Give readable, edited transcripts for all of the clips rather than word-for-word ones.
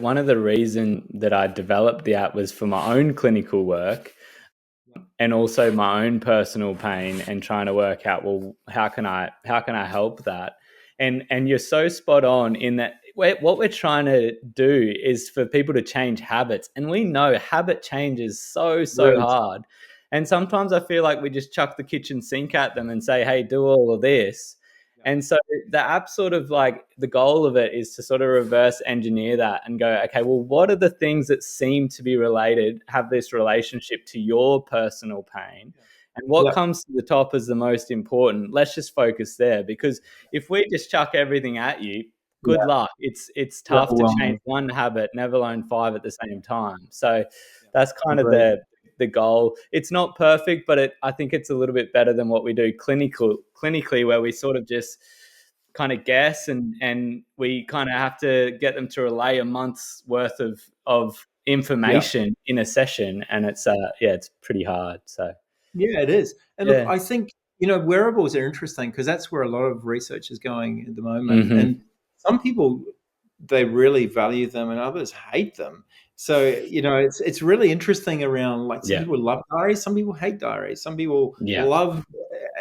One of the reasons that I developed the app was for my own clinical work and also my own personal pain, and trying to work out, well, how can I help that? And you're so spot on in that what we're trying to do is for people to change habits, and we know habit change is so Really. hard. And sometimes I feel like we just chuck the kitchen sink at them and say, hey, do all of this. Yeah. And so the app, sort of like, the goal of it is to sort of reverse engineer that and go, okay, well, what are the things that seem to be related, have this relationship to your personal pain? And what Yeah. comes to the top is the most important. Let's just focus there, because if we just chuck everything at you, good Yeah. luck. It's It's tough to change overwhelming. one habit, never alone five at the same time. So that's kind of Agreed. the goal. It's not perfect, but I think it's a little bit better than what we do clinically, where we sort of just kind of guess, and we kind of have to get them to relay a month's worth of Yeah. information in a session, and it's pretty hard. So Yeah, it is. And look, yeah. I think, wearables are interesting because that's where a lot of research is going at the moment. Hmm. And some people, they really value them and others hate them. So, it's really interesting around, like, some Yeah. people love diaries, some people hate diaries, some people Yeah. love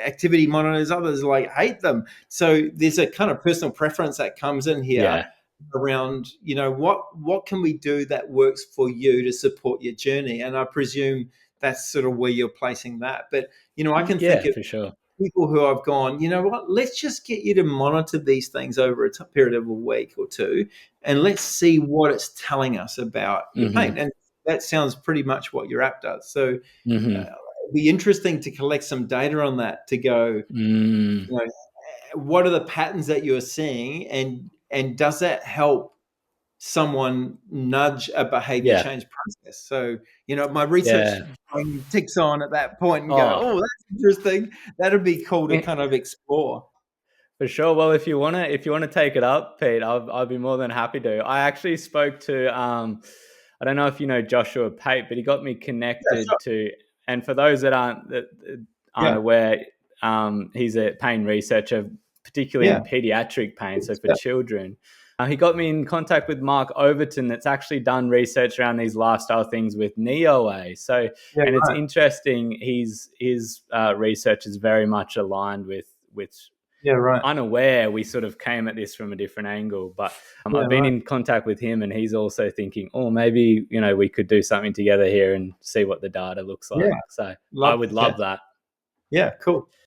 activity monitors, others like hate them. So there's a kind of personal preference that comes in here Yeah. around, what can we do that works for you to support your journey? And I presume that's sort of where you're placing that. But, I can think Yeah, of for sure. people who have gone, you know what, let's just get you to monitor these things over a period of a week or two, and let's see what it's telling us about your pain. Hmm. And that sounds pretty much what your app does. So Hmm. it'd be interesting to collect some data on that to go, Mm. what are the patterns that you're seeing, and does that help someone nudge a behavior Yeah. change process? So, my research Yeah. brain ticks on at that point and go, Oh, oh, that's interesting. That'd be cool to kind of explore. for sure. Well, if you wanna take it up, Pete, I'll be more than happy to. I actually spoke to I don't know if you know Joshua Pate, but he got me Yeah, sure. connected to. And for those that aren't Yeah, aware, he's a pain researcher, particularly yeah, in pediatric pain, so for yeah, children. He got me in contact with Mark Overton, that's actually done research around these lifestyle things with NeoA. So, yeah, and it's right. interesting. His research is very much aligned with Yeah, right. unaware. We sort of came at this from a different angle, but Yeah, I've been right. in contact with him, and he's also thinking, oh, maybe we could do something together here and see what the data looks Yeah, like. So I love would to chat. love that. Yeah, cool.